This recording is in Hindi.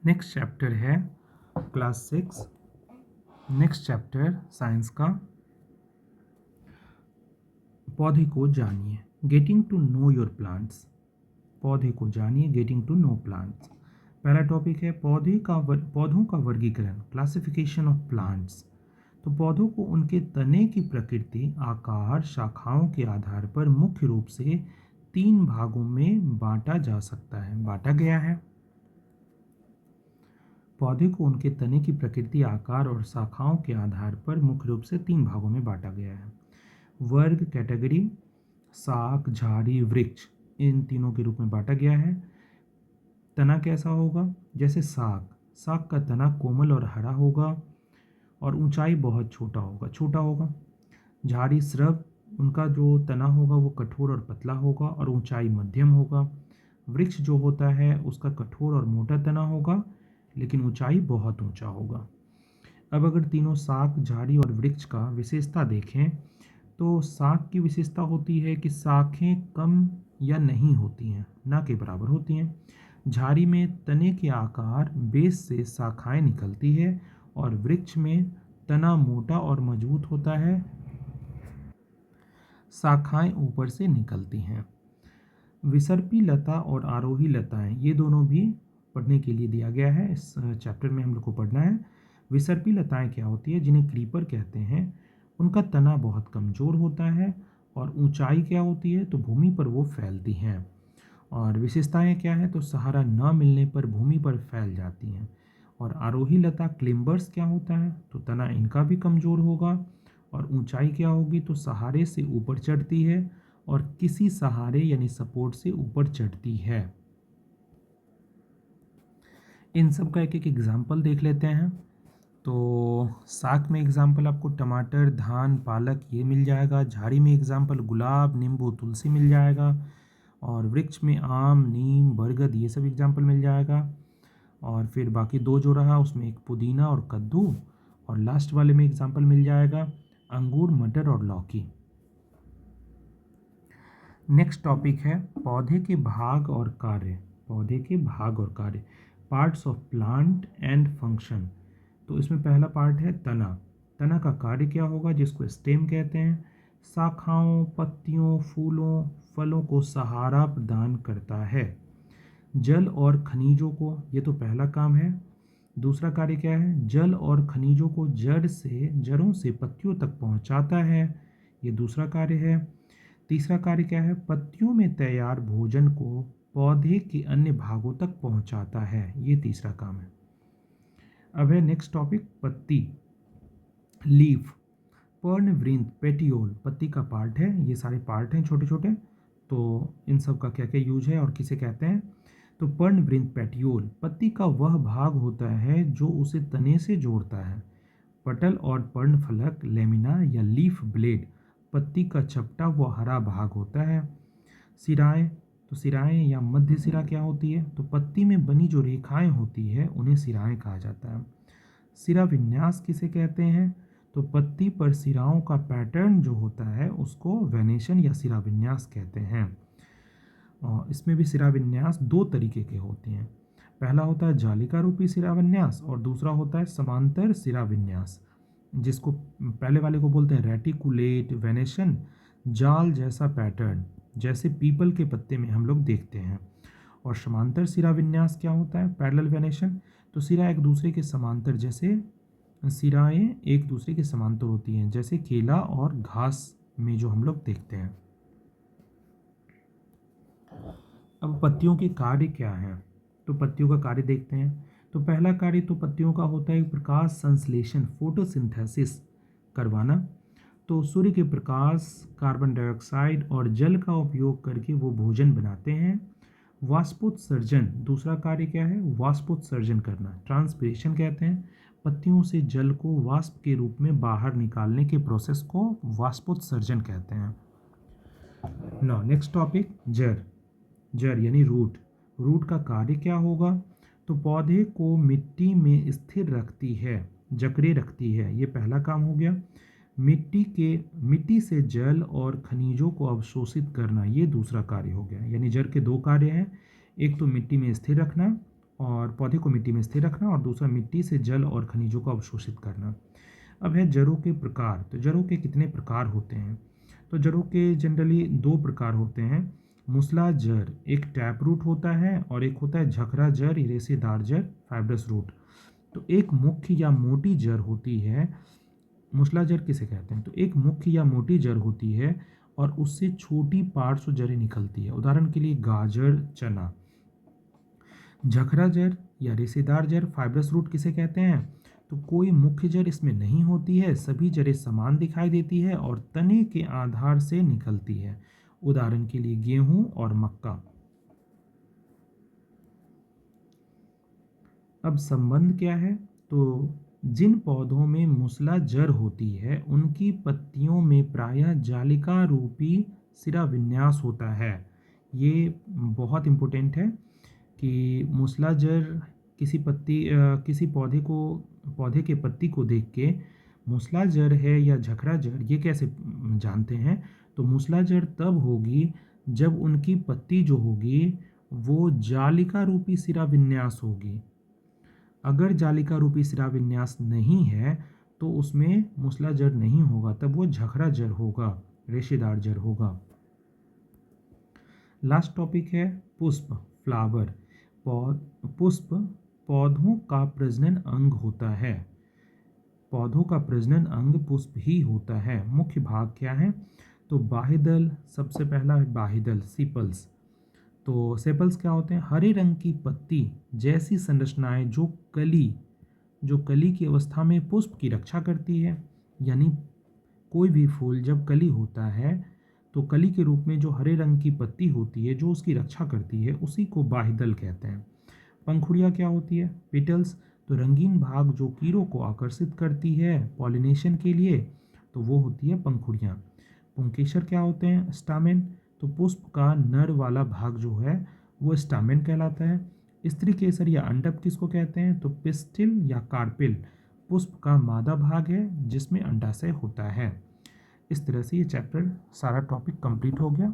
नेक्स्ट चैप्टर है क्लास 6। नेक्स्ट चैप्टर साइंस का पौधे को जानिए, getting to know your plants. पौधे को जानिए, गेटिंग टू नो प्लांट्स। पहला टॉपिक है पौधों का वर्गीकरण, क्लासिफिकेशन ऑफ प्लांट्स। तो पौधों को उनके तने की प्रकृति, आकार, शाखाओं के आधार पर मुख्य रूप से 3 भागों में बांटा जा सकता है, बांटा गया है। पौधे को उनके तने की प्रकृति, आकार और शाखाओं के आधार पर मुख्य रूप से 3 भागों में बांटा गया है। वर्ग, कैटेगरी, शाख, झाड़ी, वृक्ष, इन तीनों के रूप में बांटा गया है। तना कैसा होगा? जैसे साग का तना कोमल और हरा होगा और ऊंचाई बहुत छोटा होगा। झाड़ी, श्रब, उनका जो तना होगा वो कठोर और पतला होगा और ऊंचाई मध्यम होगा। वृक्ष जो होता है उसका कठोर और मोटा तना होगा लेकिन ऊंचाई बहुत ऊंचा होगा। अब अगर तीनों शाख, झाड़ी और वृक्ष का विशेषता देखें तो शाख की विशेषता होती है कि शाखें कम या नहीं होती हैं, ना के बराबर होती हैं। झाड़ी में तने के आकार बेस से शाखाएं निकलती है और वृक्ष में तना मोटा और मजबूत होता है, शाखाएं ऊपर से निकलती हैं। विसर्पी लता और आरोही लताएं, ये दोनों भी पढ़ने के लिए दिया गया है। इस चैप्टर में हम लोग को पढ़ना है। विसर्पी लताएं क्या होती है, जिन्हें क्रीपर कहते हैं, उनका तना बहुत कमज़ोर होता है और ऊंचाई क्या होती है तो भूमि पर वो फैलती हैं। और विशेषताएं क्या है तो सहारा न मिलने पर भूमि पर फैल जाती हैं। और आरोही लता, क्लिम्बर्स, क्या होता है तो तना इनका भी कमज़ोर होगा और ऊंचाई क्या होगी तो सहारे से ऊपर चढ़ती है और किसी सहारे यानी सपोर्ट से ऊपर चढ़ती है। इन सब का एक एक एग्जाम्पल देख लेते हैं। तो साग में एग्जाम्पल आपको टमाटर, धान, पालक ये मिल जाएगा। झाड़ी में एग्जाम्पल गुलाब, नींबू, तुलसी मिल जाएगा। और वृक्ष में आम, नीम, बरगद ये सब एग्जाम्पल मिल जाएगा। और फिर बाकी 2 जो रहा उसमें एक पुदीना और कद्दू, और लास्ट वाले में एग्जाम्पल मिल जाएगा अंगूर, मटर और लौकी। नेक्स्ट टॉपिक है पौधे के भाग और कार्य। पौधे के भाग और कार्य, parts of plant and function. तो इसमें पहला पार्ट है तना। तना का कार्य क्या होगा, जिसको स्टेम कहते हैं। शाखाओं, पत्तियों, फूलों, फलों को सहारा प्रदान करता है। जल और खनिजों को, ये तो पहला काम है। दूसरा कार्य क्या है, जल और खनिजों को जड़ों से पत्तियों तक पहुंचाता है, ये दूसरा कार्य है। तीसरा कार्य क्या है, पत्तियों में तैयार भोजन को पौधे के अन्य भागों तक पहुंचाता है, ये तीसरा काम है। अब है नेक्स्ट टॉपिक पत्ती, लीफ, पर्णवृंत, पेटियोल, पत्ती का पार्ट है। ये सारे पार्ट हैं छोटे छोटे। तो इन सब का क्या क्या यूज है और किसे कहते हैं। तो पर्णवृंत, पेटियोल, पत्ती का वह भाग होता है जो उसे तने से जोड़ता है। पटल और पर्णफलक, लेमिना या लीफ ब्लेड, पत्ती का चपटा व हरा भाग होता है। सिराएं, तो सिराएं या मध्य सिरा क्या होती है तो पत्ती में बनी जो रेखाएं होती है उन्हें सिराएं कहा जाता है। सिरा विन्यास किसे कहते हैं तो पत्ती पर सिराओं का पैटर्न जो होता है उसको वेनेशन या सिरा विन्यास कहते हैं। और इसमें भी सिरा विन्यास 2 तरीके के होते हैं। पहला होता है जालिका रूपी सिरा विन्यास और दूसरा होता है समांतर सिरा विन्यास, जिसको पहले वाले को बोलते हैं रेटिकुलेट वेनेशन, जाल जैसा पैटर्न, जैसे पीपल के पत्ते में हम लोग देखते हैं। और समांतर सिरा विन्यास क्या होता है, पैरेलल वेनेशन, तो सिरा एक दूसरे के समांतर, जैसे सिराएं एक दूसरे के समांतर होती हैं, जैसे केला और घास में जो हम लोग देखते हैं। अब पत्तियों के कार्य क्या हैं, तो पत्तियों का कार्य देखते हैं। तो पहला कार्य तो पत्तियों का होता है प्रकाश संश्लेषण, फोटोसिंथेसिस करवाना। तो सूर्य के प्रकाश, कार्बन डाइऑक्साइड और जल का उपयोग करके वो भोजन बनाते हैं। वाष्पोत्सर्जन, दूसरा कार्य क्या है, वाष्पोत्सर्जन करना, ट्रांसपिरेशन कहते हैं। पत्तियों से जल को वाष्प के रूप में बाहर निकालने के प्रोसेस को वाष्पोत्सर्जन कहते हैं। नाउ नेक्स्ट टॉपिक जड़। जड़ यानी रूट का कार्य क्या होगा तो पौधे को मिट्टी में स्थिर रखती है, जकड़े रखती है, ये पहला काम हो गया। मिट्टी से जल और खनिजों को अवशोषित करना, ये दूसरा कार्य हो गया। यानी जड़ के 2 कार्य हैं, एक तो मिट्टी में स्थिर रखना और पौधे को मिट्टी में स्थिर रखना, और दूसरा मिट्टी से जल और खनिजों को अवशोषित करना। अब है जड़ों के प्रकार। तो जड़ों के कितने प्रकार होते हैं? तो जड़ों के जनरली दो प्रकार होते हैं। मूसला जड़ एक टैप रूट होता है, और एक होता है झखरा जड़, रेशेदार जड़, फाइब्रस रूट। तो एक मुख्य या मोटी जड़ होती है। मूसला जड़ किसे कहते हैं? तो एक मुख्य या मोटी जड़ होती है और उससे छोटी पार्श्व जड़ें निकलती है। उदाहरण के लिए गाजर, चना। झखरा जड़ या रेशेदार जड़, फाइब्रस रूट किसे कहते हैं? तो कोई मुख्य जड़ इसमें नहीं होती है, सभी जड़ें समान दिखाई देती है और तने के आधार से निकलती है। उदाहरण के लिए गेहूं और मक्का। अब संबंध क्या है? तो जिन पौधों में मूसला जड़ होती है उनकी पत्तियों में प्रायः जालिका रूपी सिरा विन्यास होता है। ये बहुत इम्पोर्टेंट है कि मूसला जड़ किसी पौधे के पत्ती को देख के मूसला जड़ है या झखरा जड़ ये कैसे जानते हैं? तो मूसला जड़ तब होगी जब उनकी पत्ती जो होगी वो जालिका रूपी सिरा विन्यास होगी। अगर जालिका रूपी सिरा विन्यास नहीं है तो उसमें मूसला जड़ नहीं होगा, तब वो झखरा जड़ होगा, रेशेदार जड़ होगा। लास्ट टॉपिक है पुष्प, फ्लावर। पुष्प पौधों का प्रजनन अंग होता है। पौधों का प्रजनन अंग पुष्प ही होता है। मुख्य भाग क्या है? तो बाह्यदल, सबसे पहला है बाह्यदल, सीपल्स। तो सेपल्स क्या होते हैं? हरे रंग की पत्ती जैसी संरचनाएं जो कली की अवस्था में पुष्प की रक्षा करती है। यानी कोई भी फूल जब कली होता है तो कली के रूप में जो हरे रंग की पत्ती होती है जो उसकी रक्षा करती है उसी को बाह्यदल कहते हैं। पंखुड़ियाँ क्या होती है? पेटल्स। तो रंगीन भाग जो कीड़ों को आकर्षित करती है पॉलिनेशन के लिए, तो वो होती है पंखुड़ियाँ। पुंकेसर क्या होते हैं? स्टामेन। तो पुष्प का नर वाला भाग जो है वो स्टामेन कहलाता है। स्त्री केसर या अंडप किसको कहते हैं? तो पिस्टिल या कार्पिल पुष्प का मादा भाग है जिसमें अंडाशय होता है। इस तरह से ये चैप्टर सारा टॉपिक कंप्लीट हो गया।